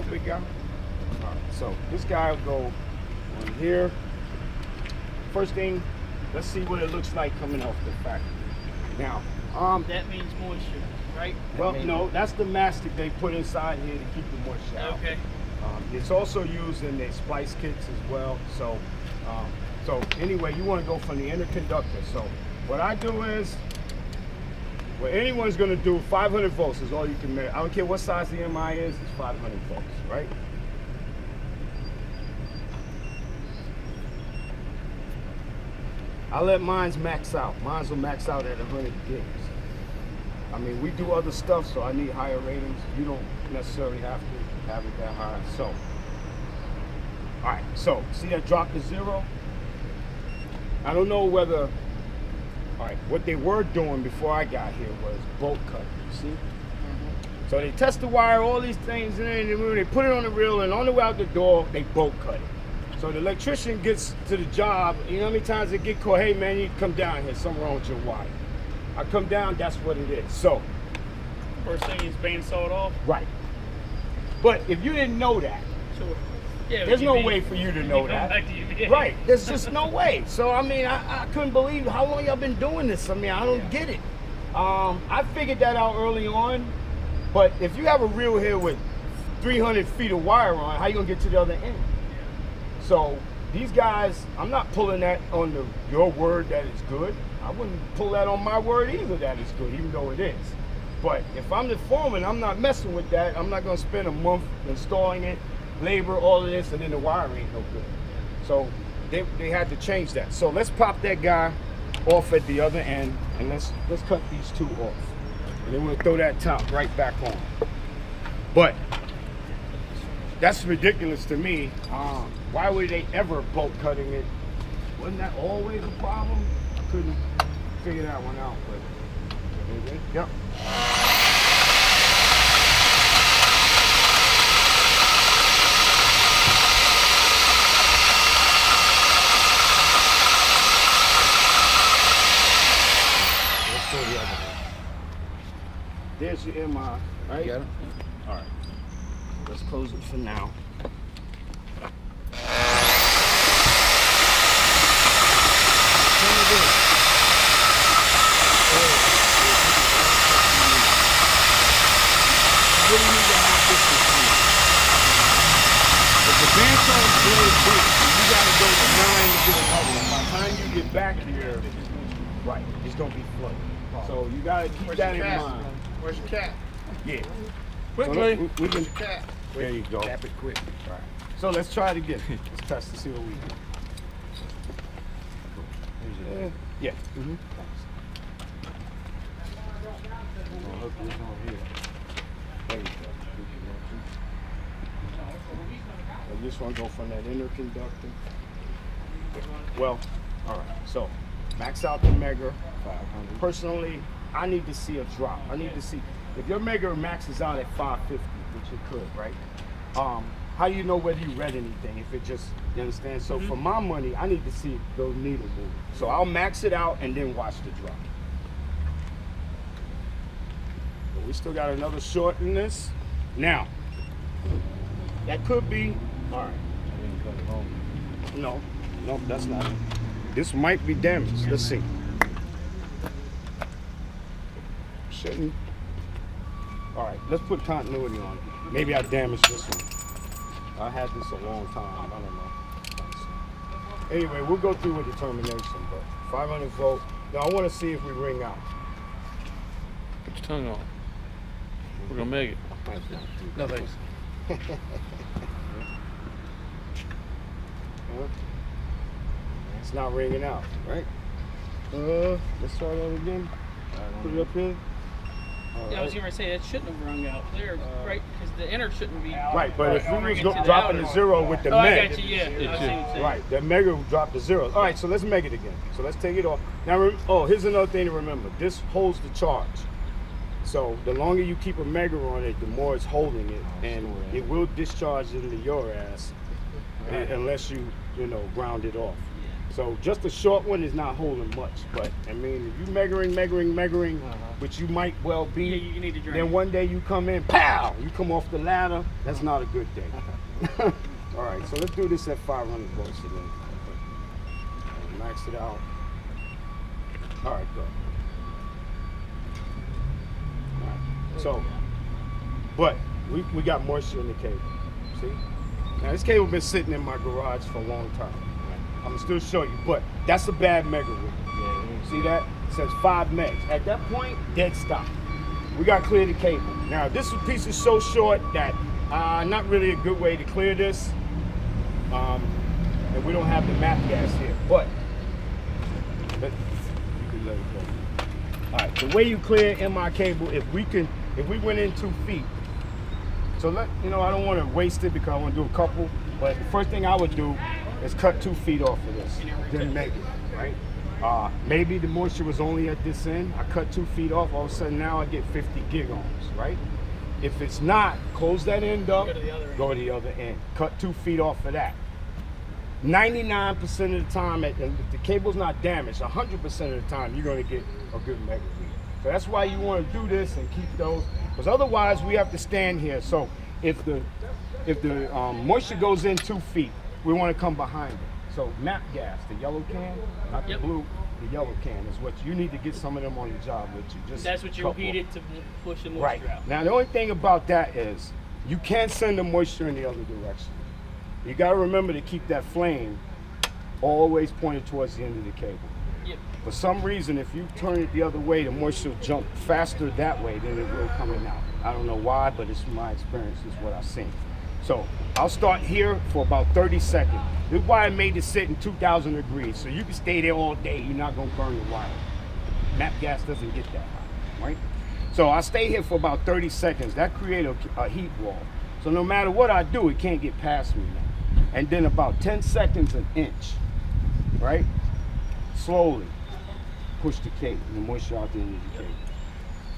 up, big guy. All right, so this guy will go on here. First thing, let's see what it looks like coming off the factory. Now, that means moisture, right? well, no, that's the mastic they put inside here to keep the moisture out. Okay. It's also used in the splice kits as well. So, so anyway, you want to go from the inner conductor. So, what I do is, what anyone's going to do, 500 volts is all you can measure. I don't care what size the MI is, it's 500 volts, right? I let mines max out. Mines will max out at 100 gigs. I mean, we do other stuff, so I need higher ratings. You don't necessarily have to have it that high. So, all right, so see that drop to 0? I don't know whether, all right, what they were doing before I got here was bolt cutting, you see? So they test the wire, all these things, and then they put it on the reel, and on the way out the door, they bolt cut it. So the electrician gets to the job, you know how many times they get called, hey man, you come down here, something wrong with your wire. I come down, that's what it is. So, First thing is bandsawed off. right. But if you didn't know that, Sure. Yeah. there's no way for you to know that. Right, there's just no way. So I mean, I couldn't believe how long y'all been doing this. I mean, I don't get it. I figured that out early on, but if you have a reel here with 300 feet of wire on, how you gonna get to the other end? So these guys, I'm not pulling that on your word that it's good. I wouldn't pull that on my word either that it's good, even though it is. But if I'm the foreman, I'm not messing with that. I'm not gonna spend a month installing it, labor, all of this, and then the wire ain't no good. So they had to change that. So let's pop that guy off at the other end, and let's cut these two off. And then we'll throw that top right back on. But that's ridiculous to me. Why would they ever bolt cutting it? Wasn't that always a problem? I couldn't figure that one out, but yep. Let's go the other way. There's your MI, right? You got it? All right. Let's close it for now. If the bandsaw blade breaks, you gotta go to 9 to get another one. By the time you get back here, right, it's gonna be flooded. So you gotta keep that in mind. Where's your cat? Yeah. Quickly. So we can, Cat. there you go. Tap it quick. Right. So let's try it again. Let's test to see what we do. Yeah. Mm-hmm. I'll hook this on here. There you go. I just want to go from that inner conductor. Well, all right. So max out the Mega 500. Personally, I need to see a drop. I need to see if your Mega maxes out at 550, which it could, right? How do you know whether you read anything? If it just, you understand? So for my money, I need to see those needles move. So I'll max it out and then watch the drop. But we still got another short in this. Now, that could be, all right. No, that's not it. This might be damaged. Let's see. Shouldn't. All right, let's put continuity on it. Maybe I damaged this one. I had this a long time. I don't know. Anyway, we'll go through with determination, but 500 volt. Now I want to see if we ring out. Put your tongue on. We're gonna make it. No thanks. It's not ringing out, right? Let's try that again. Put it up here. Yeah, I was gonna say that shouldn't have rung out there, right? Because the inner shouldn't be. Right, but if we was ringing to the dropping outer. to 0 with the Oh, I Meg, got you. Yeah, I see what you're saying. right, the Mega will drop to 0. All right, so let's make it again. So let's take it off. Now, here's another thing to remember. This holds the charge. So the longer you keep a Mega on it, the more it's holding it, and it will discharge into your ass unless you ground it off. So just a short one is not holding much. But I mean, if you measuring, which you might well be, Yeah, you need to drain. then one day you come in, pow, you come off the ladder. That's not a good thing. All right, so let's do this at 500 volts again. Max it out. All right, good. All right. So, but we got moisture in the cable. See? Now this cable been sitting in my garage for a long time. I'm gonna still show you, but that's a bad mega read. Yeah, see that? It says 5 megs. At that point, dead stop. We got to clear the cable. Now this piece is so short that not really a good way to clear this. And we don't have the map gas here, but you can let it go. All right, the way you clear MI cable, if we went in 2 feet. So I don't want to waste it because I want to do a couple, but the first thing I would do is cut 2 feet off of this, then make it, right? Maybe the moisture was only at this end. I cut 2 feet off, all of a sudden now I get 50 gig ohms, right? If it's not, close that end up, go to the other end. Cut 2 feet off of that. 99% of the time, if the cable's not damaged, 100% of the time, you're going to get a good mega read. So that's why you want to do this and keep those, because otherwise we have to stand here. So if the moisture goes in 2 feet, we want to come behind it. So map gas, the yellow can, not the blue, the yellow can is what you need to get some of them on the job with you. Just that's what you heat it to push the moisture right out. Now the only thing about that is you can't send the moisture in the other direction. You got to remember to keep that flame always pointed towards the end of the cable. Yep. For some reason, if you turn it the other way, the moisture will jump faster that way than it will coming out. I don't know why, but it's my experience, is what I've seen. So I'll start here for about 30 seconds. This wire made it sit in 2,000 degrees, so you can stay there all day. You're not gonna burn the wire. Nap gas doesn't get that hot, right? So I'll stay here for about 30 seconds. That creates a heat wall. So no matter what I do, it can't get past me now. And then about 10 seconds, an inch, right? Slowly push the cable, the moisture out the end of the cable.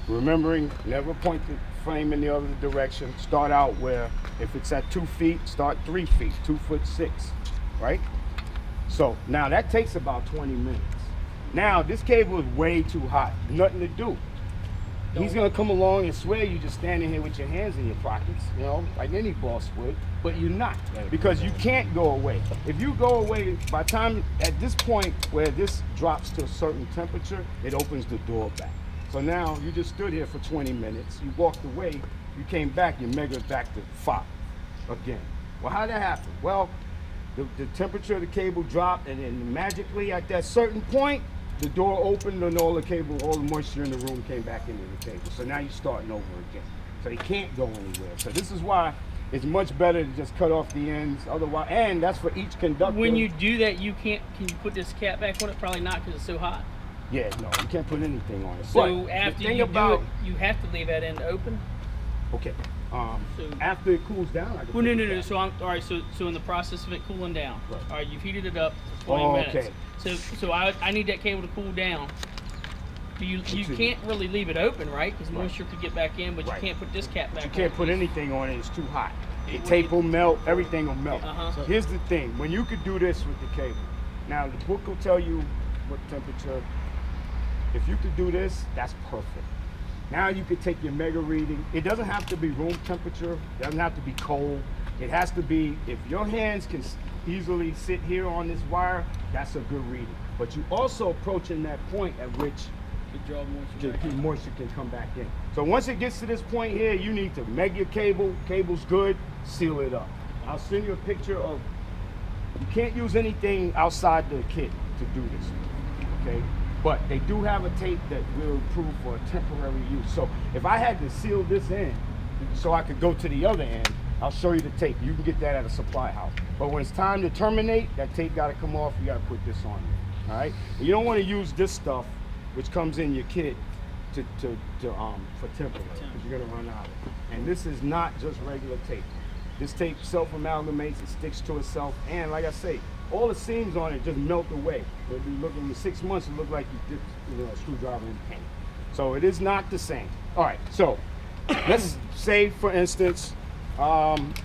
Remembering, never point the flame in the other direction. Start out where, if it's at 2 feet, start 3 feet, 2'6", right? So now that takes about 20 minutes. Now this cable is way too hot, nothing to do. He's gonna come along and swear you just standing here with your hands in your pockets, like any boss would, but you're not, because you can't go away. If you go away, by the time, at this point where this drops to a certain temperature, it opens the door back. So now you just stood here for 20 minutes, you walked away, you came back, your mega's back to 5 again. Well, how'd that happen? Well, the temperature of the cable dropped, and then magically at that certain point, the door opened and all the moisture in the room came back into the cable. So now you're starting over again. So they can't go anywhere. So this is why it's much better to just cut off the ends. Otherwise, and that's for each conductor. When you do that, you can't. Can you put this cap back on it? Probably not, because it's so hot. Yeah, no, you can't put anything on it. So but after the thing you about, do it, you have to leave that end open. Okay. So after it cools down, I can well, put no. it back. So all right. So in the process of it cooling down, Right. all right, you've heated it up for 20 minutes. Okay. So I need that cable to cool down. You can't really leave it open, right? Because moisture could get back in, but you can't put this cap back on. You can't put anything on it, it's too hot. The tape will melt, everything will melt. Uh-huh. Here's the thing, when you could do this with the cable, now the book will tell you what temperature. If you could do this, that's perfect. Now you could take your mega reading. It doesn't have to be room temperature, it doesn't have to be cold. It has to be, if your hands can easily sit here on this wire, that's a good reading. But you also approaching that point at which Draw moisture back in. moisture can come back in. So once it gets to this point here, you need to meg your cable. Cable's good, seal it up. I'll send you a picture of, you can't use anything outside the kit to do this, okay? But they do have a tape that will approve for a temporary use. So if I had to seal this end so I could go to the other end, I'll show you the tape. You can get that at a supply house. But when it's time to terminate, that tape got to come off. You got to put this on there, all right? You don't want to use this stuff, which comes in your kit, for temporary, because you're gonna run out. And this is not just regular tape. This tape self-amalgamates, it sticks to itself, and like I say, all the seams on it just melt away. If you look in 6 months, it look like you dipped a screwdriver in paint. So it is not the same. All right, so let's say, for instance,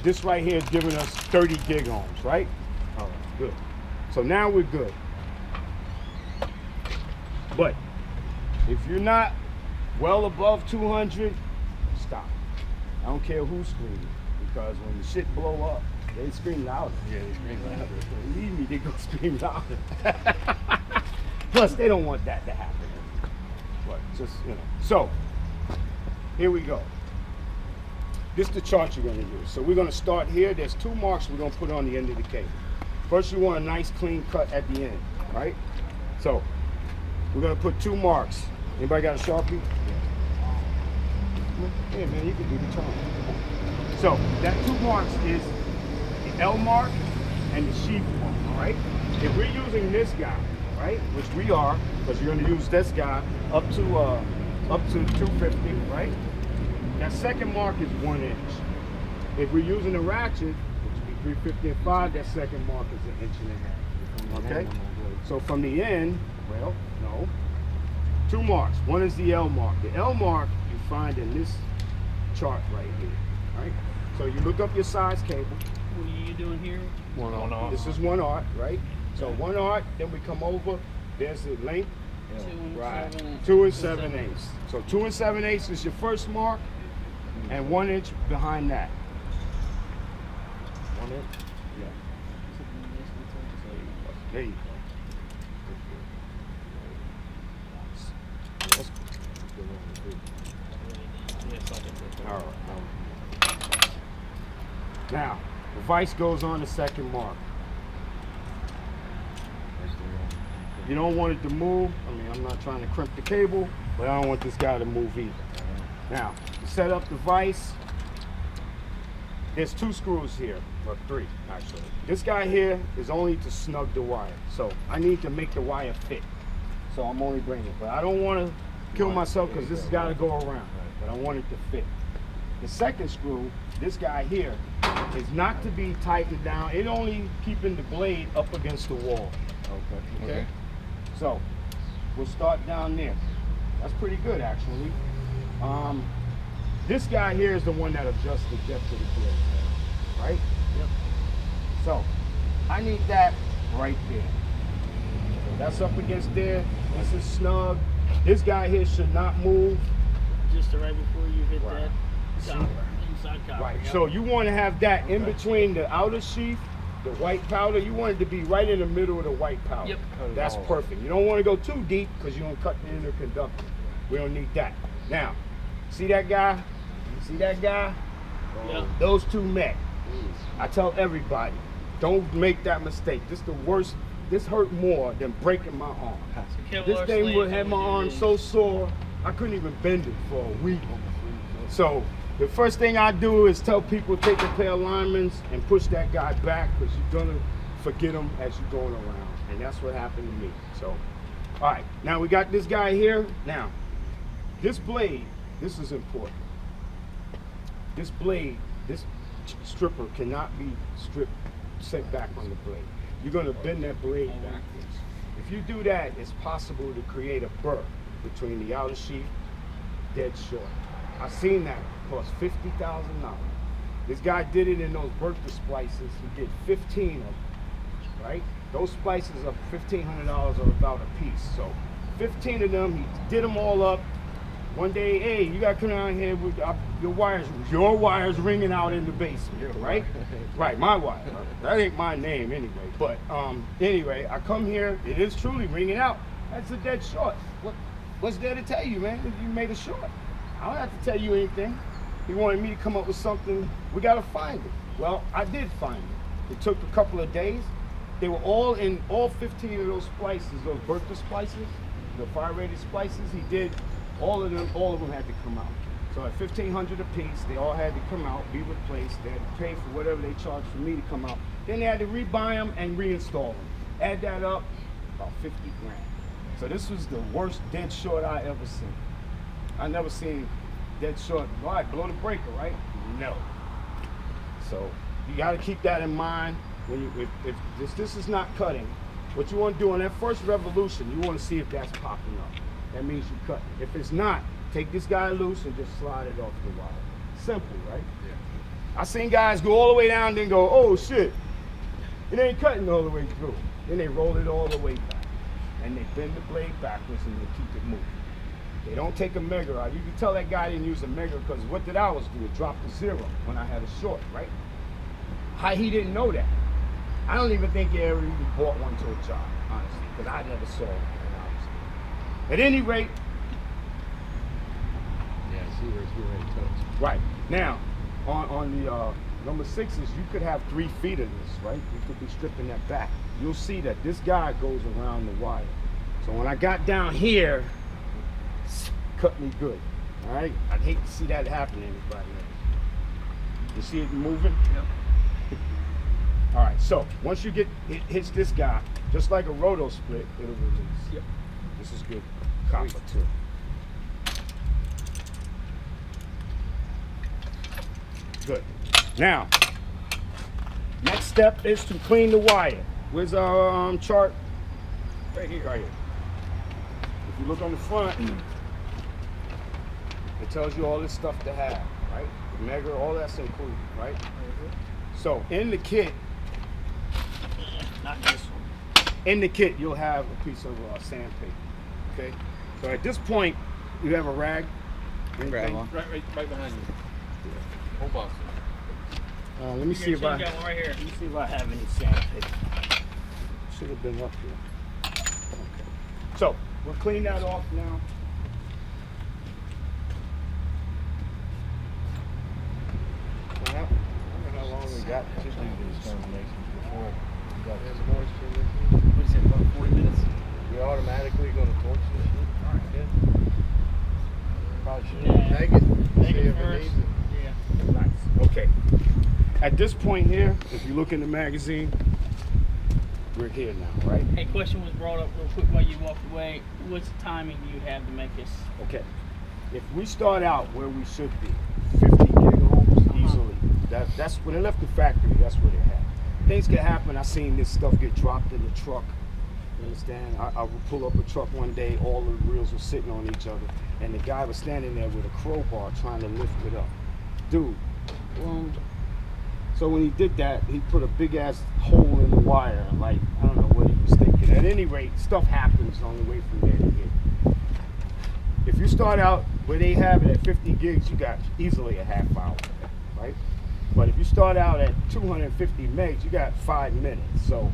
this right here is giving us 30 gig ohms, right? All right, good. So now we're good. But if you're not well above 200, stop. I don't care who's screaming, because when the shit blow up, they scream louder. Yeah, they scream louder. Believe me, they gonna scream louder. Plus, they don't want that to happen. But just, you know. So, here we go. This is the chart you're gonna use. So we're gonna start here. There's 2 marks we're gonna put on the end of the cable. First, you want a nice clean cut at the end, right? So, we're gonna put 2 marks. Anybody got a Sharpie? Yeah, man, you can do the turn. So, that 2 marks is the L mark and the sheath mark, all right? If we're using this guy, right, which we are, because you're gonna use this guy up to 250, right? That second mark is 1 inch. If we're using a ratchet, which would be 350 and 5, that second mark is 1.5 inches. Okay? So from the end, well, no. 2 marks. One is the L mark. The L mark you find in this chart right here. Right? So you look up your size cable. What are you doing here? 1 arc. This is 1 arc, right? So 1 arc, then we come over. There's the length. 2 and Right. 7. 2 and 7/8. So 2 and 7/8 is your first mark, and 1 inch behind that. 1 inch? Yeah. There you go. All right. Now, the vise goes on the second mark. You don't want it to move. I mean, I'm not trying to crimp the cable, but I don't want this guy to move either. Now, to set up the vise, there's 2 screws here, or 3 actually. This guy here is only to snug the wire. So I need to make the wire fit. So I'm only bringing it, but I don't want to kill myself because this has got to go around, but I want it to fit. The second screw, this guy here, is not to be tightened down. It only keeping the blade up against the wall. Okay. So we'll start down there. That's pretty good actually. This guy here is the one that adjusts the depth of the blade, right? Yep. So I need that right there. So that's up against there. This is snug. This guy here should not move. Just right before you hit Right. that copper, inside copper. Right. Yep. So you want to have that in between the outer sheath, the white powder. You want it to be right in the middle of the white powder. Yep. That's perfect. You don't want to go too deep because you're going to cut the interconductor. We don't need that. Now, see that guy? See that guy? Yep. Those 2 met. I tell everybody, don't make that mistake. This is the worst. This hurt more than breaking my arm. This thing would have my arm so sore, I couldn't even bend it for a week. So the first thing I do is tell people take a pair of linemen's and push that guy back, because you're gonna forget him as you're going around. And that's what happened to me. So, all right, now we got this guy here. Now, this blade, this is important. This blade, this stripper cannot be set back on the blade. You're gonna bend that blade backwards. If you do that, it's possible to create a burr between the outer sheath, dead short. I've seen that cost $50,000. This guy did it in those Bertha splices. He did 15 of them, right? Those splices are $1,500 or about a piece. So 15 of them, he did them all up. One day, hey, you gotta come down here with your wires ringing out in the basement, right? Right, my wire. That ain't my name anyway. But anyway, I come here, it is truly ringing out. That's a dead short. What's there to tell you, man? You made a short. I don't have to tell you anything. He wanted me to come up with something. We gotta find it. Well, I did find it. It took a couple of days. They were all in all 15 of those splices, those Bertha splices, the fire rated splices. He did all of them had to come out. So at $1,500 a piece, they all had to come out, be replaced. They had to pay for whatever they charged for me to come out. Then they had to rebuy them and reinstall them. Add that up, about 50 grand. So this was the worst dead short I ever seen. I never seen dead short. All right, blow the breaker, right? No. So you got to keep that in mind when you, if this is not cutting. What you want to do on that first revolution, you want to see if that's popping up. That means you cut it. If it's not, take this guy loose and just slide it off the wire. Simple, right? Yeah. I seen guys go all the way down, then go, oh shit, it ain't cutting all the way through. Then they roll it all the way back. and they bend the blade backwards and they keep it moving. They don't take a megger out. You can tell that guy didn't use a megger because what did ours do? It dropped to 0 when I had a short, right? How he didn't know that? I don't even think he ever even bought one to a job, honestly, because I never saw it. At any rate, Yeah, see where it's getting ready to touch. right now, on the number 6s, you could have 3 feet of this, right? You could be stripping that back. You'll see that this guy goes around the wire. So when I got down here, cut me good. All right, I'd hate to see that happen to anybody else. You see it moving? Yep. All right, so once you get it hits this guy, just like a roto split, it'll release. Yep. This is good copper too. Good. Now, next step is to clean the wire. Where's our chart? Right here. Right here. If you look on the front, it tells you all this stuff to have, right? The megger, all that's included, right? So in the kit, not this one. In the kit, you'll have a piece of sandpaper. Okay. So at this point, you have a rag. Anything? Right behind you. Whole box. Let me see if I. Got one right here. Let me see if I have any sandpaper. Should have been up here. Okay. So we'll clean that off now. What happened? I don't know how long we got to do these terminations before we got this moisture. What is it, about 40 minutes? We automatically gonna torch this shit. All right. Yeah. Probably should Yeah. make it. Make See it if first. it needs it. Yeah. Nice. Okay. At this point here, if you look in the magazine, we're here now, right? A question was brought up real quick while you walked away. What's the timing you have to make this? Okay. If we start out where we should be, 50 gig ohms easily. That's when they left the factory. That's where they had. Things can happen. I seen this stuff get dropped in the truck. You understand? I would pull up a truck one day. All the reels were sitting on each other, and the guy was standing there with a crowbar trying to lift it up. Dude. So when he did that, he put a big ass hole in the wire. Like, I don't know what he was thinking. At any rate, stuff happens on the way from there to here. If you start out where they have it at 50 gigs, you got easily a half hour, right? But if you start out at 250 megs, you got 5 minutes. So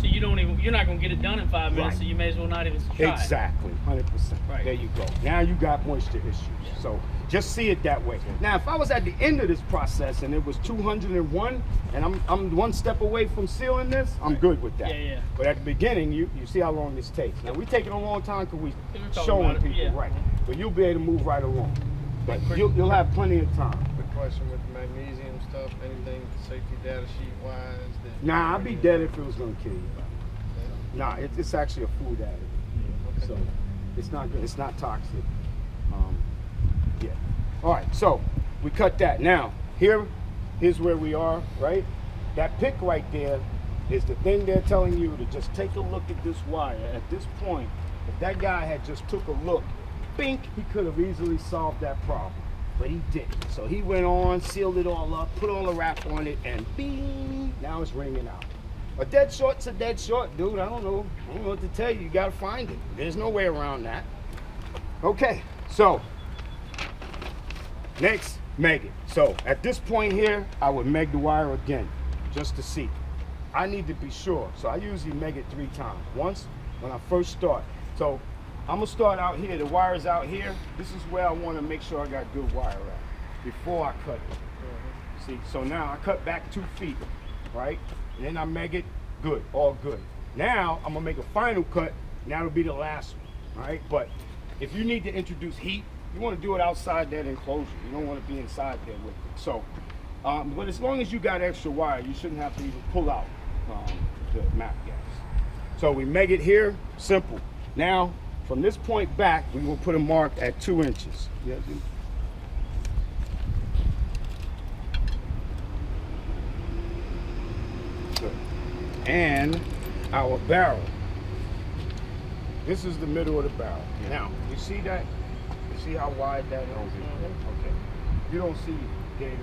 you're not gonna get it done in 5 minutes, Right. so you may as well not even try. exactly, 100%. Right. There you go. Now you got moisture issues. Yeah. So just see it that way. Now, if I was at the end of this process and it was 201, and I'm one step away from sealing this, I'm good with that. Yeah, yeah. But at the beginning, you see how long this takes. Now we taking a long time because we We're talking showing about it, people yeah. right. But you'll be able to move right along. But Quick- you'll have plenty of time. Quick question with the magnesium stuff. Anything safety data sheet wise? That Nah, I'd be dead if it was gonna kill you. Nah, it's actually a food additive. Okay. So it's not good. It's not toxic. Yeah. All right. So we cut that. Now here's where we are. Right. That pick right there is the thing they're telling you to just take a look at this wire. At this point, if that guy had just took a look, bink, he could have easily solved that problem. But he didn't. So he went on, sealed it all up, put all the wrap on it, and bing, now it's ringing out. A dead short's a dead short, dude. I don't know what to tell you. You gotta find it. There's no way around that. Okay, so next, meg it. So at this point here, I would meg the wire again, just to see. I need to be sure. So I usually meg it 3 times. Once when I first start. So I'm gonna start out here. The wire's out here. This is where I want to make sure I got good wire at before I cut it. See, so now I cut back 2 feet, right? And then I meg it, good, all good. Now I'm gonna make a final cut, and that'll be the last one, all right? But if you need to introduce heat, you wanna do it outside that enclosure. You don't wanna be inside there with it. So, but as long as you got extra wire, you shouldn't have to even pull out the MAP gas. So we meg it here, simple. Now, from this point back, we will put a mark at 2 inches. Yeah, dude. Good. And our barrel. This is the middle of the barrel. Now, you see that? You see how wide that is? Okay. You don't see Gator.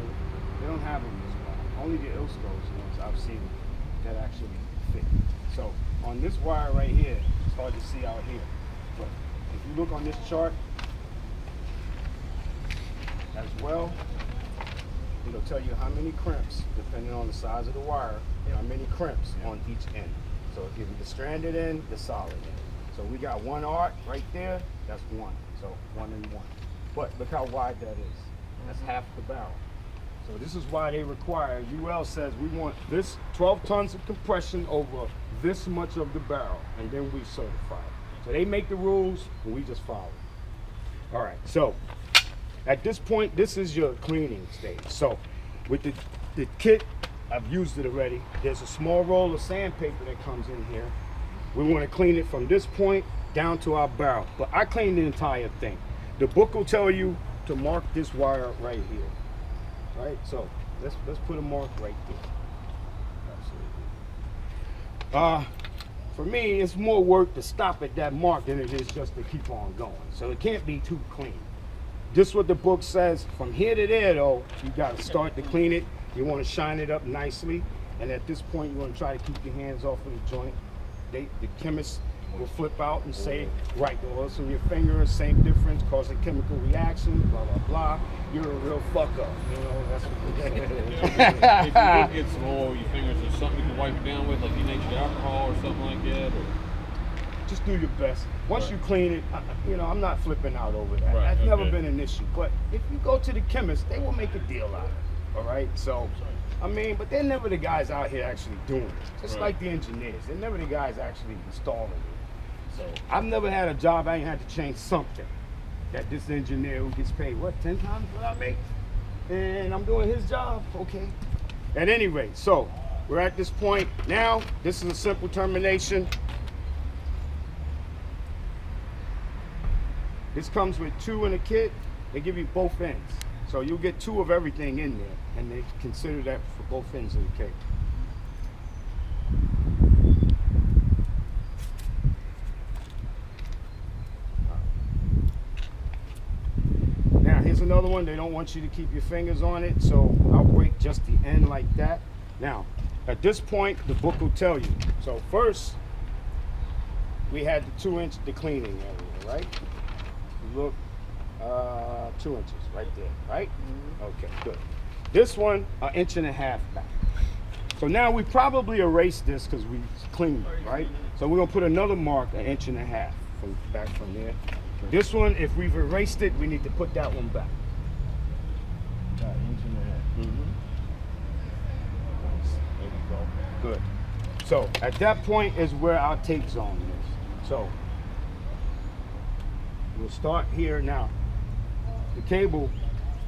They don't have them this wide. Only the Ilskos ones I've seen that actually fit. So on this wire right here, it's hard to see out here, but if you look on this chart as well, it'll tell you how many crimps, depending on the size of the wire, how many crimps on each end. So it'll give you the stranded end, the solid end. So we got one arc right there, that's one. So 1 and 1. But look how wide that is. That's half the barrel. So this is why they require, UL says we want this 12 tons of compression over this much of the barrel, and then we certify it. So they make the rules, and we just follow. All right, so at this point, this is your cleaning stage. So with the kit, I've used it already. There's a small roll of sandpaper that comes in here. We want to clean it from this point down to our barrel, but I clean the entire thing. The book will tell you to mark this wire right here. Right, so let's put a mark right there. Absolutely. For me, it's more work to stop at that mark than it is just to keep on going. So it can't be too clean. Just what the book says. From here to there, though, you got to start to clean it. You want to shine it up nicely, and at this point, you want to try to keep your hands off of the joint. The chemist will flip out and say, right, well, it's on your finger, same difference, causing chemical reaction, blah, blah, blah. You're a real fuck up, you know, that's what they say. If you did get some oil, your fingers, is something you can wipe it down with, like denatured alcohol or something like that? Or? Just do your best. Once you clean it, you know, I'm not flipping out over that. Right, That's never been an issue. But if you go to the chemist, they will make a deal out of it, all right? So, I mean, but they're never the guys out here actually doing it. Just like the engineers. They're never the guys actually installing it. So I've never had a job I ain't had to change something that this engineer who gets paid, what, 10 times what I make? And I'm doing his job, okay. At any rate, so we're at this point now. This is a simple termination. This comes with 2 in a kit. They give you both ends. So you'll get 2 of everything in there, and they consider that for both ends of the cake. Now here's another one. They don't want you to keep your fingers on it, so I'll break just the end like that. Now, at this point, the book will tell you. So first, we had the 2-inch, the cleaning area, right? Look, 2 inches right there, right? Okay, good. This one, 1.5 inches back. So now we probably erased this because we cleaned it, right? So we're gonna put another mark 1.5 inches from back from there. This one, if we've erased it, we need to put that one back. 1.5 inches. There we go. Good. So at that point is where our tape zone is. So we'll start here now. The cable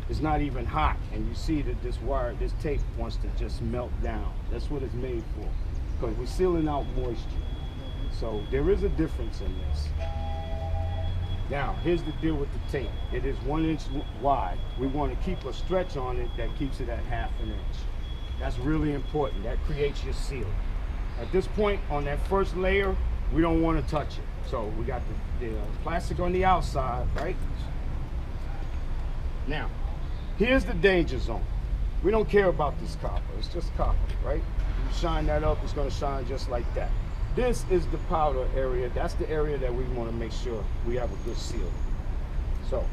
is not even hot, and you see that this wire, this tape wants to just melt down. That's what it's made for, because we're sealing out moisture. So there is a difference in this. Now, here's the deal with the tape. It is 1 inch wide. We want to keep a stretch on it that keeps it at 1/2 inch. That's really important. That creates your seal. At this point, on that first layer, we don't want to touch it. So we got the plastic on the outside, right? Now, here's the danger zone. We don't care about this copper. It's just copper, right? You shine that up, it's going to shine just like that. This is the powder area. That's the area that we want to make sure we have a good seal. So,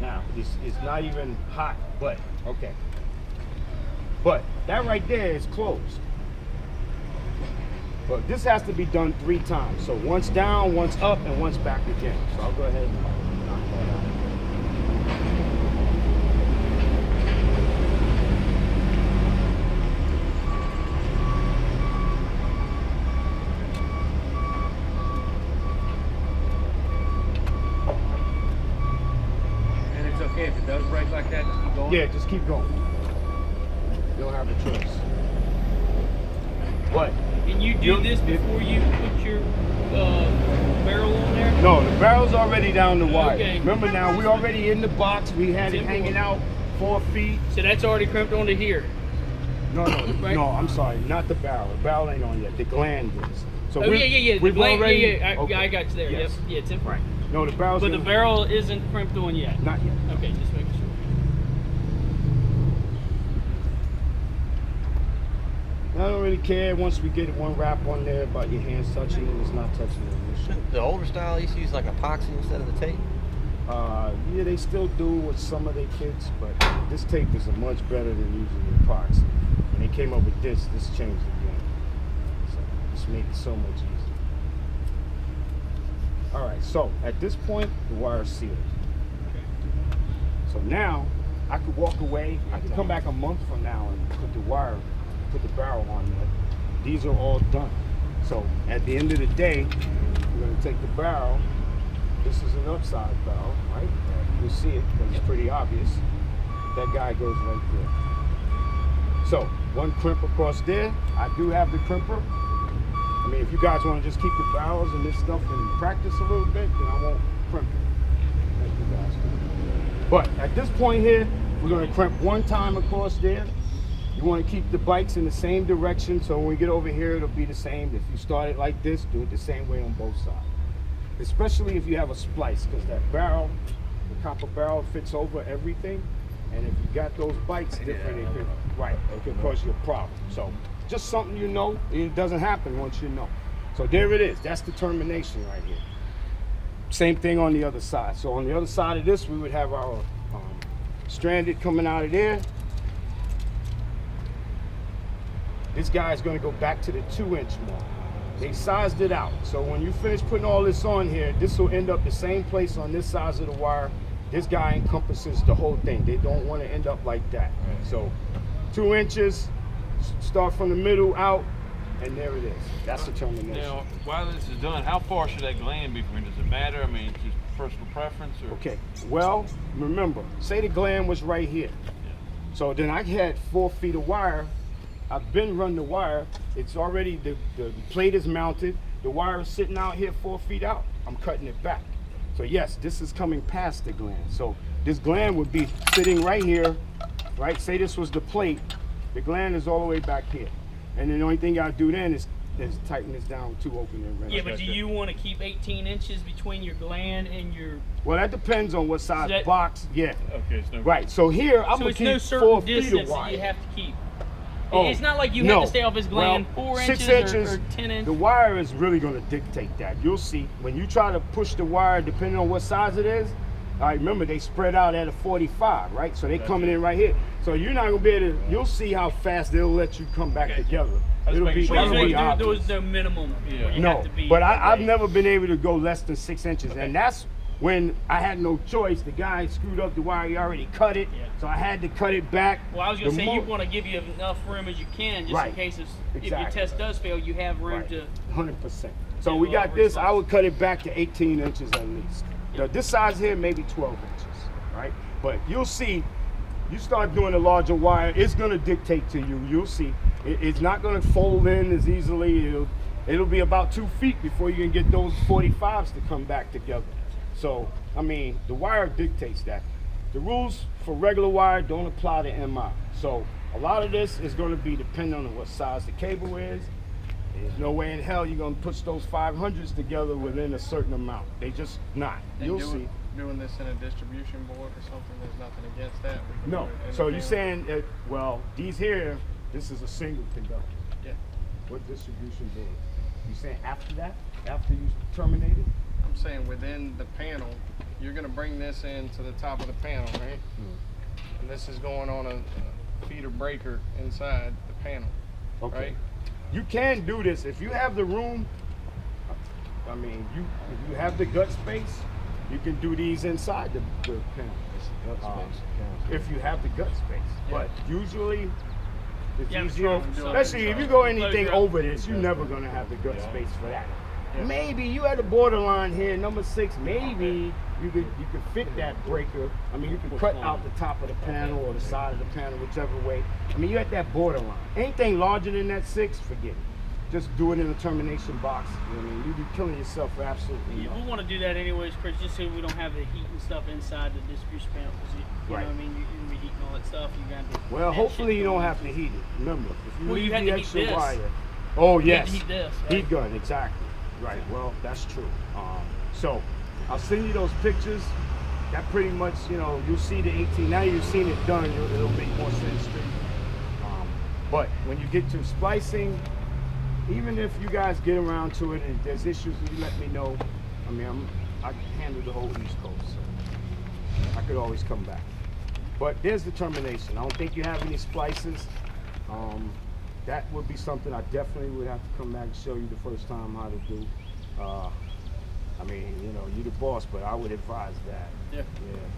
now, it's not even hot, but, okay. But that right there is closed. But this has to be done 3 times. So once down, once up, and once back again. So I'll go ahead and knock that out. And it's okay if it does break like that, just keep going? Yeah, just keep going. You don't have a choice. What? And you do this before you put your barrel on there? No, the barrel's already down the wire. Okay. Remember now, we already in the box. We had it Simple. hanging out 4 feet. So that's already crimped onto here. No, Right. no, I'm sorry, not the barrel. The barrel ain't on yet. The gland is. So Oh yeah. The we've blank, already. yeah. Okay. I got you there. Yes. Yep. Yeah, it's in front. No, the barrel's. But the gonna- barrel isn't crimped on yet. Not yet. Okay, just making sure. really care once we get one wrap on there about your hands touching it. It's not touching it. You should. The older style used to use like epoxy instead of the tape. Yeah, they still do with some of their kids, but this tape is much better than using the epoxy. When they came up with this changed the game. So this made it so much easier. All right, so at this point, the wire is sealed. So now I could walk away. I could come back a month from now and put the wire, put the barrel on there. These are all done. So at the end of the day, we're gonna take the barrel. This is an upside barrel, right? You'll see it because it's pretty obvious. That guy goes right there. So one crimp across there. I do have the crimper. I mean, if you guys want to just keep the barrels and this stuff and practice a little bit, then I won't crimp it. Thank you guys. But at this point here, we're going to crimp one time across there. You want to keep the bikes in the same direction, so when we get over here, it'll be the same. If you start it like this, do it the same way on both sides. Especially if you have a splice, because that barrel, the copper barrel fits over everything. And if you got those bikes different, it could cause you a problem. So just something you know, it doesn't happen once you know. So there it is, that's determination right here. Same thing on the other side. So on the other side of this, we would have our stranded coming out of there. This guy is going to go back to the 2-inch mark. They sized it out. So when you finish putting all this on here, this will end up the same place on this size of the wire. This guy encompasses the whole thing. They don't want to end up like that. So 2 inches, start from the middle out, and there it is. That's the termination. Now, while this is done, how far should that gland be from it? Does it matter? I mean, just personal preference? Or? Okay, well, remember, say the gland was right here. So then I had 4 feet of wire. I've been running the wire. It's already, the plate is mounted. The wire is sitting out here 4 feet out. I'm cutting it back. So yes, this is coming past the gland. So this gland would be sitting right here, right? Say this was the plate. The gland is all the way back here. And then the only thing I do then is tighten this down to open and rest. Yeah, but do you want to keep 18 inches between your gland and your... Well, that depends on what size box. Yeah. Okay, so right. So here, I'm going to keep no 4 certain feet of distance wire. that you have to keep. Oh, it's not like you have to stay off his gland 4 6 inches inches or 10 inches. The wire is really going to dictate that. You'll see when you try to push the wire, depending on what size it is. All right, remember they spread out at a 45, right? So they coming in right here. So you're not going to be able to. You'll see how fast they'll let you come back together. It'll be There's no minimum. Where you have to be but I've never been able to go less than 6 inches, and that's when I had no choice. The guy screwed up the wire. He already cut it, so I had to cut it back. Well, I was going to say, you want to give you enough room as you can, just in case if your test does fail, you have room to... 100%. So we got this. I would cut it back to 18 inches at least. This size here, maybe 12 inches, right? But you'll see, you start doing a larger wire, it's going to dictate to you. You'll see. It's not going to fold in as easily. It'll be about 2 feet before you can get those 45s to come back together. So, I mean, the wire dictates that. The rules for regular wire don't apply to MI. So, a lot of this is going to be dependent on what size the cable is. There's no way in hell you're going to put those 500s together within a certain amount. They just not. You'll see. Doing this in a distribution board or something, there's nothing against that. No. So you're saying, well, these here, this is a single conductor. Yeah. What distribution board? You saying after that? After you terminate it? I'm saying within the panel, you're going to bring this in to the top of the panel, right? And this is going on a feeder breaker inside the panel, right? You can do this if you have the room. I mean, if you have the gut space, you can do these inside the panel. If you have the gut space, but usually it's easier, especially if you go anything over this, you're never gonna have the gut space for that. Maybe you had a borderline here, number 6. Maybe you could fit that breaker. I mean, you could cut out the top of the panel or the side of the panel, whichever way. I mean, you at that borderline. Anything larger than that 6, forget it. Just do it in a termination box. I mean, you'd be killing yourself for absolutely nothing. We'll want to do that anyways, Chris, just so we don't have the heat and stuff inside the distribution panel. You know what I mean? You're going to be heating all that stuff. You got to. Well, hopefully you don't have to heat it. Remember, if you leave the extra wire. Oh yes. Heat this. Heat gun, exactly. Right. Well, that's true. So I'll send you those pictures. That pretty much, you'll see the 18. Now you've seen it done, it'll make more sense to you. But when you get to splicing, even if you guys get around to it and there's issues, you let me know. I mean, I can handle the whole East Coast, so I could always come back. But there's determination. I don't think you have any splices. That would be something I definitely would have to come back and show you the first time how to do. I mean, you know, you're the boss, but I would advise that. Yeah.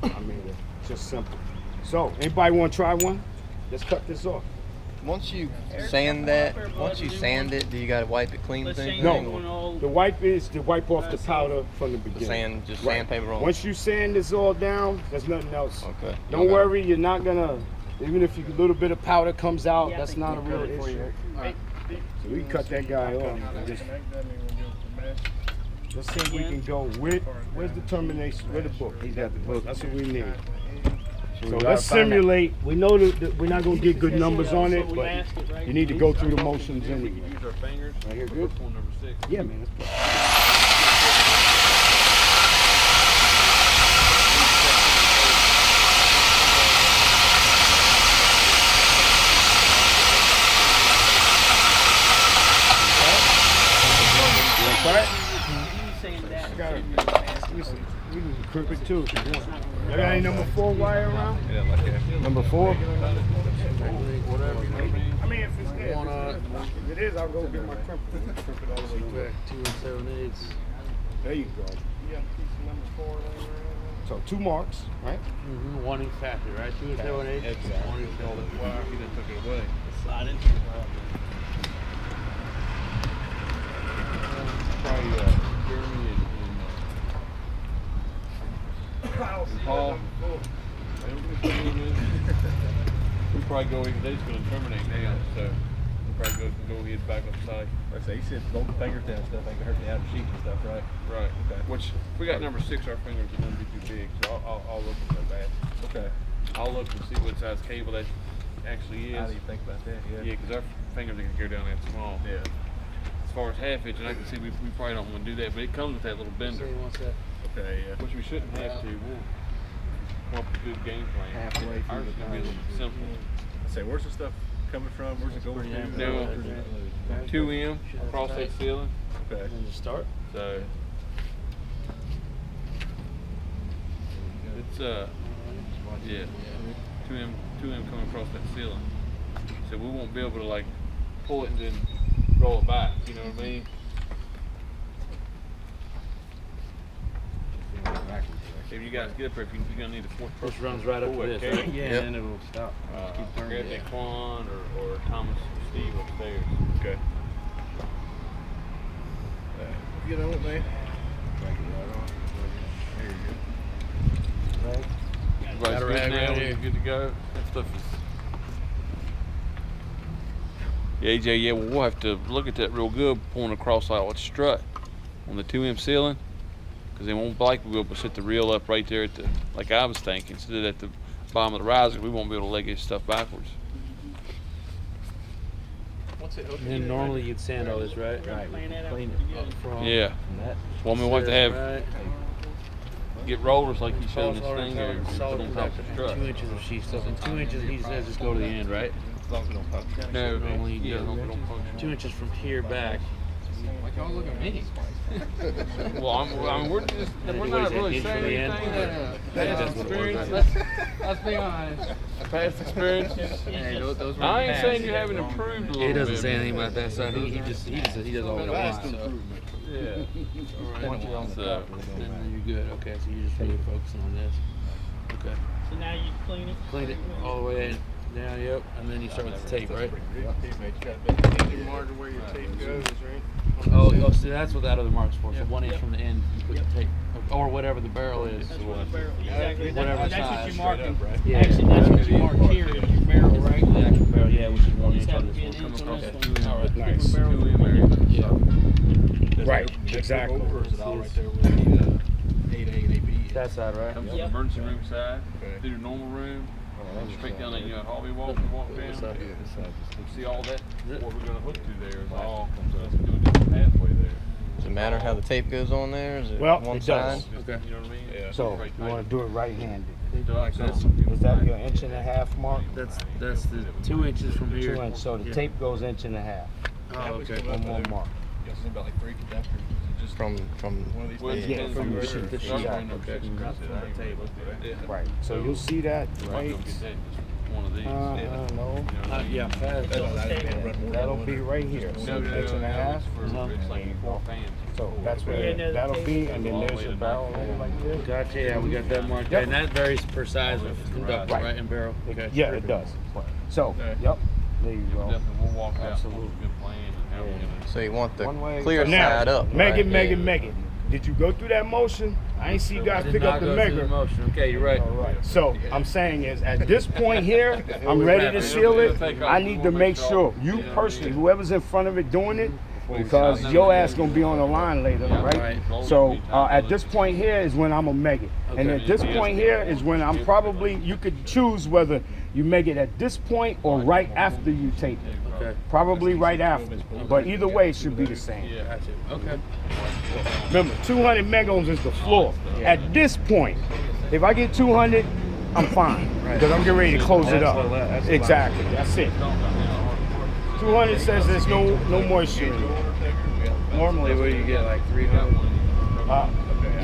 Yeah, I mean, it's just simple. So, anybody want to try one? Let's cut this off. Once you sand it, do you gotta wipe it clean? Let's Thing? say No, you're doing all- the wipe is to wipe off the powder from the beginning. Sand, just Right. sandpaper on. Once you sand this all down, there's nothing else. Okay. Don't worry, you're not gonna, even if a little bit of powder comes out, that's not a real issue. So we can cut that guy off. Let's see if we can go with, where's the termination, where's the book? He's got the book. That's what we need. So let's simulate, we know that we're not gonna get good numbers on it, but you need to go through the motions We anyway. can use our fingers. Right here, for good? One number 6. Yeah, man, let's go. Right? You saying that? Got it. Listen, we can crip it too if you want. You got any number 4 wire around? Yeah, like that. Number 4? Whatever, you know what I mean? I mean, if it's there. If it is, I'll go get my crimp. Crimp it all the way back. 2 7/8. There you go. You got a piece of number 4 laying around? So 2 marks, right? One inch factor, right? 2 7/8. Exactly. 1 inch all the wire. He done took it away. Slide into Probably Jeremy and Paul. We probably go even. They're just going to terminate now, so we probably go ahead back up site. Like I say, he said both the fingers down and stuff ain't gonna hurt the outer sheet and stuff, right? Right. Okay. Which if we got number 6, our fingers are going to be too big, so I'll look at that. Okay. I'll look and see what size cable that actually How is. do you think about that? Yeah, because our fingers are going to go down that small. Yeah. As far as half inch, and I can see we probably don't want to do that, but it comes with that little bender, Okay, yeah. which we shouldn't have to. We'll come up with a good game plan. Halfway through Ours is going to be a little simple. I say, where's the stuff coming from? Where's it going to? Now, 2M across that ceiling. Okay. Start. So it's yeah, 2M coming across that ceiling. So we won't be able to like pull it and then roll it back. You know what I mean? If you guys get up there, you're gonna need a fourth person. This runs right up to pull this, that right? cable. Yeah, Yep. and then it'll stop. Grab that Quan or Thomas or Steve upstairs. Okay. Get on it, man. Everybody's Got a good rag now. right We're here. good to go. That stuff is. Yeah, AJ. Yeah, well, we'll have to look at that real good, pulling across like a strut on the 2M ceiling, because they won't like we'll be able to set the reel up right there at the like I was thinking, instead of at the bottom of the riser. We won't be able to leg this stuff backwards. What's it? And then normally you'd sand all this, right? Plan that out Clean together. it up from Yeah. that. Well, I mean, we'll have to have Right. get rollers like you showed in this Solid thing there, and put solid on top of the conductor, strut. 2 inches of sheet stuff, and 2 inches he says just go to the end, right? As long as it don't function. No, Normally yeah, you don't go function. 2 inches from here back. Like y'all look at me. Well, I mean, we're not really Inch from saying the end. anything that That's past what it was, experience. right? Let's be honest. Past experiences. Hey, those were I ain't past. saying you haven't improved a little bit. He doesn't say anything about that side. He does all the Vast time. So. Yeah. So, And you're good. Okay, so you're just really focusing on this. Okay. So now you clean it. Clean it all the way down, yep, and then you start with the tape, right? You mark where your tape goes, right? Oh, see, that's what that other mark's for. So 1 inch from the end, you put the tape, or whatever the barrel is. That's what the barrel. Exactly. Whatever That's what size, you're marking. Yeah. Actually, that's what you mark here. Is your barrel, right? The actual barrel, yeah, which is 1 Just inch have on to be an this inch one. on this Okay. one. All right, Nice. Barrel one here. Yeah. Right, exactly. Or is it all right there with the 8A and 8B? That side, right? comes to the Yep. emergency room side, Okay. through the normal room, straight down that hallway walk and walk down. See all that? What we're gonna hook to there is all doing this pathway there. Does it matter how the tape goes on there? Is it Well, one it side? does. Okay. You know what I mean? Yeah. So Right you tight. want to do it right-handed. Like this. Is that your 1.5 mark? That's the 2 inches from here. 2 inch. So the Yeah. tape goes 1.5. Oh, okay. One more mark. about like 3 conductors. Just From one of these Well, things. Yeah, from the the sheet. the sheet. Okay. Right. So you'll see that. Right. One of these. No. Yeah, fast. That'll be right here. No, no, 1.5. It's like 4 fans. So that's where that'll be, and then there's your barrel over like this. Gotcha. Yeah, we got that marked. Yep. And that varies per size of conductor, Right. right? And barrel. Okay. Yeah, it does. So, Okay. yep. There you go. Definitely, we'll walk out. Absolutely. Good plan and how we're gonna. So you want the One way. clear So now, side up. Megan, right? Megan, Megan. Did you go through that motion? I ain't see you guys Did pick not up the go through measure. motion. Okay, you're right. All right. So I'm saying is at this point here, I'm ready to seal it. I need to make sure you personally, whoever's in front of it doing it, because your ass gonna be on the line later, right? So at this point here is when I'm gonna make it, and at this point here is when I'm probably, you could choose whether you make it at this point or right after you tape it. Okay. Probably right after, but either way it should be the same. Gotcha. Okay. Remember, 200 megohms is the floor. At this point, if I get 200, I'm fine because I'm getting ready to close it up. Exactly, that's it. 200 says there's no moisture in it. Normally, what do you get, like 300?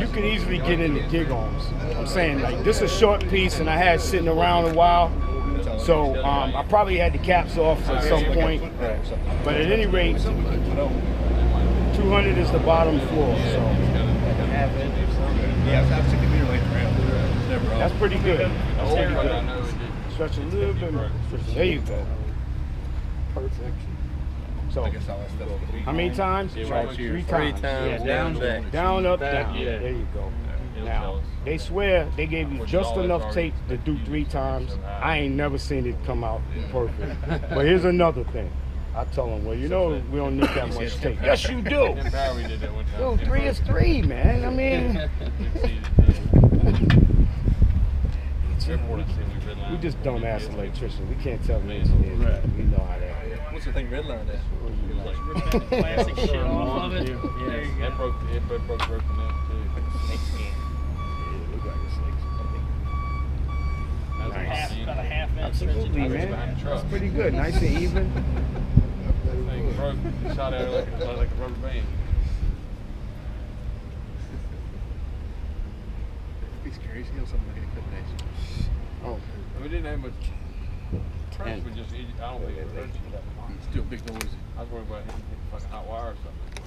You can easily get into gig ohms. I'm saying like this is a short piece, and I had it sitting around a while, so I probably had the caps off at some point. But at any rate, 200 is the bottom floor. So that's pretty good. That's pretty good. Stretch a little bit more. There you go. Perfect. So, how many times? 3 times. 3 times. Yeah, Down, back. Down, up, Back, down. yeah. There you go. Now, they swear they gave you just enough tape to do 3 times. I ain't never seen it come out perfect. But here's another thing. I tell them, well, you know, we don't need that much tape. Yes, you do. Dude, 3 is 3, man. I mean, we just don't ask electricians. We can't tell the engineers. We know how that is. What's the thing Redline at? Plastic shit off of it. There you go. It broke broken up too. About a half inch. Absolutely, man. That's pretty good. Nice and even. Thing broke, shot out like a rubber band. He's curious. He'll something like a couple days. Oh, We didn't have much trash, but just, I don't think it hurt you. Still big noise. I was worried about him hitting fucking hot wire or something.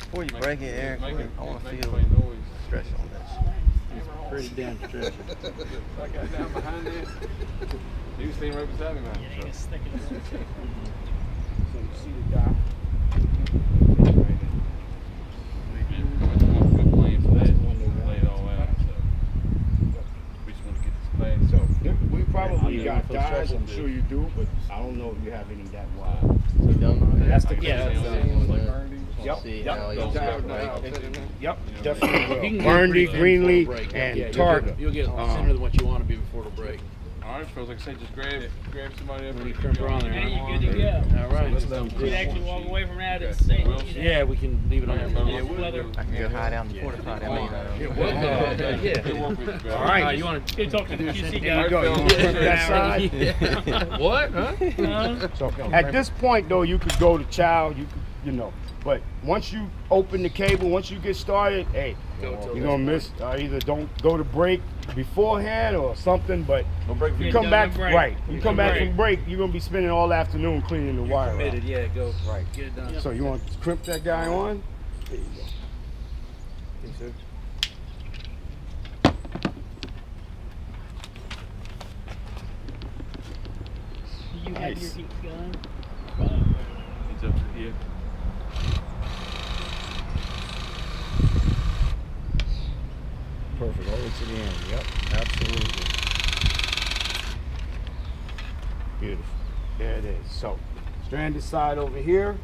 Before you break it, Eric, I want to feel noise. stretch on this. Pretty damn stretchy. I got down behind there. He was staying right beside me, man. It ain't as thick as it looks. so you see the dock? Good plan for that. Lay it all out. So we just want to get this class. So we probably got dyes. I'm sure you do, but I don't know if you have any that wide. You done on that? That's the Yeah. Yep. See Yep. how Yep. you Yep. Definitely. You can Burnley, get Greenlee, break. and Yeah, Targa. You'll get center than what you want to be before it'll break. All right, fellas, like I say, just grab somebody up When and you crimp her on there. And you're good to go. All right. You can actually walk away from that and say, you know, Yeah, we can leave it on there. Yeah, whether I can go hide out in the porta potty. I mean, Yeah. All right. You want to you talk to the QC There guy. you go. You want to crimp that side? What? Huh? So at this point, though, you could go to child. You could, you know. But once you open the cable, once you get started, hey, you're gonna miss. Either don't go to break beforehand or something. But you come back right. You come back from break, you're gonna be spending all afternoon cleaning the wire out. Committed, yeah, go. Right. Get it done. So you want to crimp that guy on? There you go. Do you have your Nice. heat gun? It's up to you. Perfect. All the way to the end. Yep. Absolutely. Beautiful. There it is. So, stranded side over here.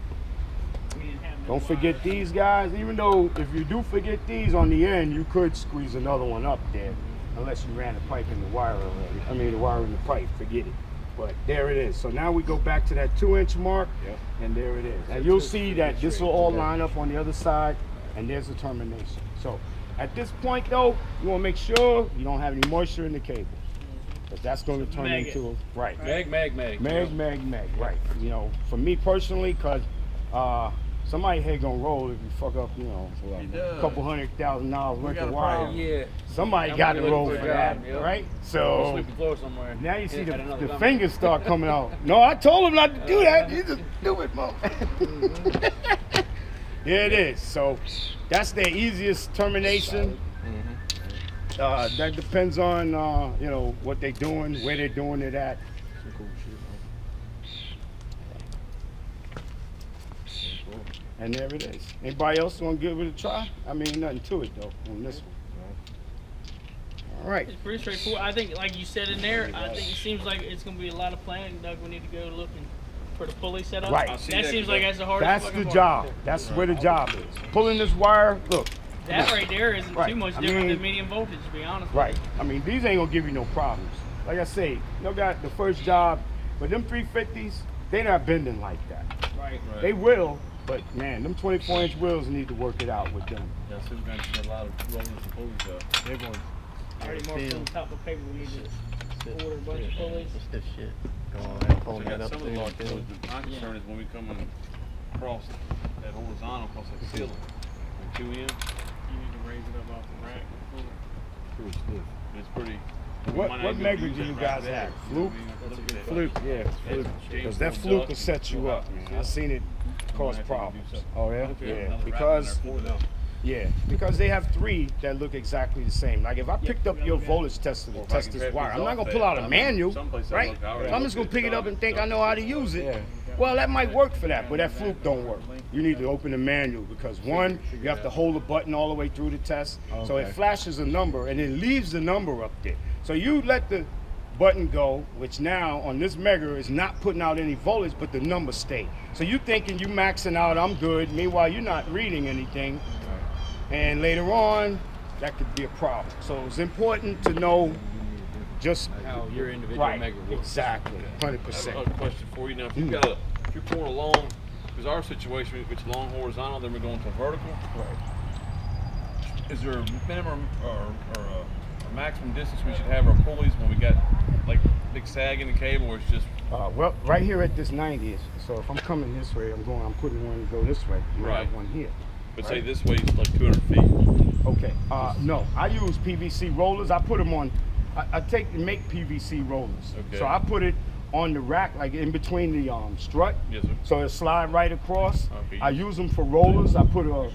We didn't have no Don't forget these guys. Even though if you do forget these on the end, you could squeeze another one up there, unless you ran the pipe in the wire already. I mean, the wire in the pipe. Forget it. But there it is. So now we go back to that 2-inch mark, and there it is. And you'll see that this will all line up on the other side, and there's the termination. So At this point though, you want to make sure you don't have any moisture in the cable. Because that's going to turn Maggot. into, right. Mag. Meg, right. You know, for me personally, because somebody head going to roll if you fuck up, you know, a couple $100,000 worth of wire. Yeah. Somebody I'm got to looking roll for for a that, job, yep. right? Go So sweep the floor somewhere. now you see At another the company. fingers start coming out. No, I told him not to do that. You just do it, mo. Yeah, it is. So that's the easiest termination. That depends on you know, what they're doing, where they're doing it at. And there it is. Anybody else want to give it a try? I mean, nothing to it though on this one. All right. It's pretty straightforward. I think, like you said in there, I think it seems like it's going to be a lot of planning. Doug, we need to go looking for the pulley set up. Right. That seems like that's the hardest That's fucking the part. job. That's where the job is. Pulling this wire. Look. That right there isn't Right. too much I different mean- than medium voltage, to be honest. Right. I mean, these ain't gonna give you no problems. Like I say, you got the first job, but them 350s, they not bending like that. Right. They will, but man, them 24-inch wheels need to work it out with them. That's who's going to see a lot of rollers and pulleys though. They're going. Already marked on top of paper. We need to order a bunch of pulleys. What's this shit? Go on there, pulling So that got up some of the large there. pulleys, but my concern is when we come across that horizontal, across that ceiling, on 2M, You need to raise it up off the rack. pretty stiff. It's pretty. What mega do you guys have? Fluke? Fluke, yeah, Fluke. Because that Fluke will set you up, man. I've seen it cause problems. Oh yeah? Yeah, because they have 3 that look exactly the same. Like if I picked up your voltage tester to test this wire, I'm not gonna pull out a manual, right? I'm just gonna pick it up and think I know how to use it. Well, that might work for that, but that Fluke don't work. You need to open the manual because one, you have to hold the button all the way through the test, so it flashes a number and it leaves the number up there. So you let the button go, which now on this Mega is not putting out any voltage, but the number stay. So you thinking you maxing out, I'm good. Meanwhile, you're not reading anything. And later on, that could be a problem. So it's important to know just How your individual right, mega works. exactly, I have 100%. a question for you now. If you've got if you're pouring along, because our situation, if it's long horizontal, then we're going to vertical. Right. Is there a minimum or a maximum distance we should have our pulleys when we got like big sag in the cable, or it's just Well, right here at this 90, so if I'm coming this way, I'm putting one to go this way. You Right. have one here. but say this way it's like 200 feet. Okay. No, I use PVC rollers. I put them on. I make PVC rollers. Okay. So I put it on the rack, like in between the strut. Yes, sir. So it slide right across. Okay. I use them for rollers. I put a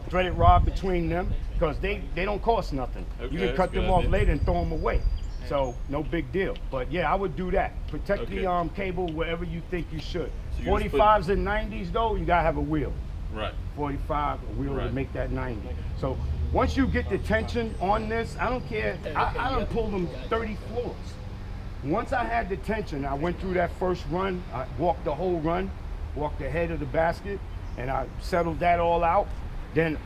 threaded rod between them because they don't cost nothing. Okay, You can that's cut a good them off idea. later and throw them away. So no big deal. But yeah, I would do that. Protect the Okay. cable wherever you think you should. So you're just 45s and 90s though, you gotta have a wheel. Right. 45 a wheel to Right. make that 90. So once you get the tension on this, I don't care. I done pulled them 30 floors. Once I had the tension, I went through that first run. I walked the whole run, walked the head of the basket, and I settled that all out. Then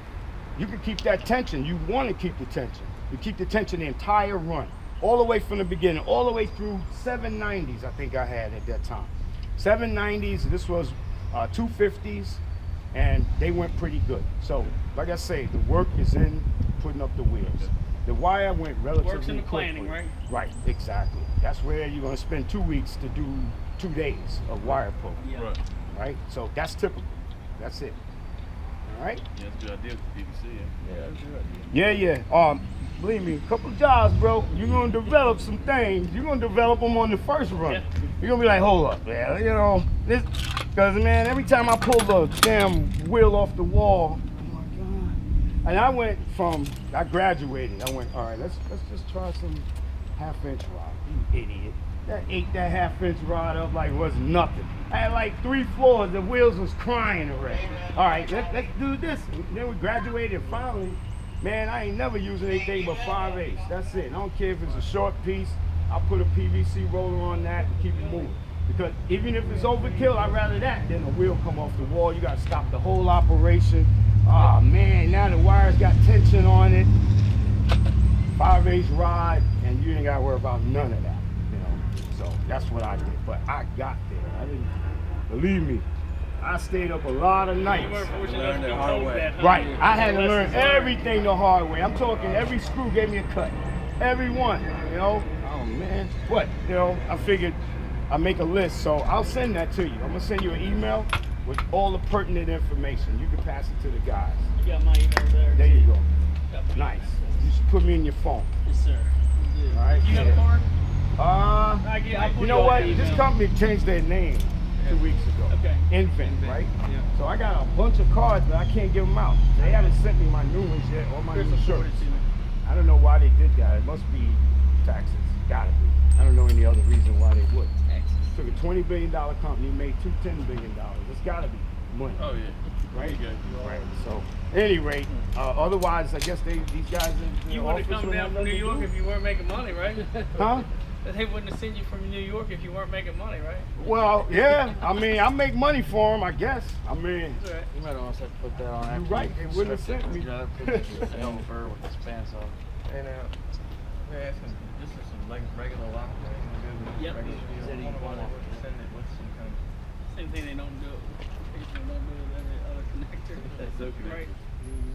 you can keep that tension. You want to keep the tension. You keep the tension the entire run, all the way from the beginning, all the way through 790s. I think I had at that time. 790s. This was 250s. And they went pretty good. So, like I say, the work is in putting up the wheels. The wire went relatively Works in the planning, quickly. right? Right, exactly. That's where you're going to spend 2 weeks to do 2 days of wire pull. Yeah. Right. Right? So that's typical. That's it. All right? Yeah, that's a good idea with PVC. Yeah. Believe me, a couple of jobs, bro. You're gonna develop some things. You're gonna develop them on the first run. Yeah. You're gonna be like, hold up, man. You know, this, cause man, every time I pull the damn wheel off the wall, oh my god. And I graduated. I went, all right, let's just try some 1/2-inch rod. You idiot. That ate that 1/2-inch rod up like it was nothing. I had like 3 floors. The wheels was crying already. All right, let's do this. Then we graduated finally. Man, I ain't never using anything but 5/8. That's it. I don't care if it's a short piece. I'll put a PVC roller on that and keep it moving. Because even if it's overkill, I'd rather that than a wheel come off the wall. You gotta stop the whole operation. Oh man, now the wire's got tension on it. 5/8 rod, and you ain't gotta worry about none of that. You know. So that's what I did. But I got there. I didn't believe me. I stayed up a lot of You nights. weren't fortunate Learned enough to the be hard told way. that, huh? Right. I had to Lessons learn learned. everything the hard way. I'm talking every screw gave me a cut. Every one, you know? Oh man. But, you know, I figured I'd make a list, so I'll send that to you. I'm gonna send you an email with all the pertinent information. You can pass it to the guys. You got my email there. There you go. Got my Nice. You should put me in your phone. Yes, sir. All right. You got a card? You you know what? This company changed their name 2 weeks ago. Okay. Invent, right? So I got a bunch of cards, but I can't give them out. They haven't sent me my new ones yet or my new shirts. I don't know why they did that. It must be taxes. Gotta be. I don't know any other reason why they would. Took a $20 billion company, made two $10 billion. It's gotta be money. Oh yeah. Right? Right. So, at any rate, otherwise, I guess these guys in the You wouldn't have office come would down have from New nothing to York do. if you weren't making money, right? Huh? They wouldn't have sent you from New York if you weren't making money, right? Well, yeah. I mean, I make money for them, I guess. I mean, That's all right. You might almost have to put that on after. You're right, you they wouldn't have start sent me. You know, put the over with the span saw. And yeah, this is some like regular lock. Yep. Regular He said he steel. wanted to send it with some kind of Same thing they don't do. They don't do with every other connector. That's so connected. Right.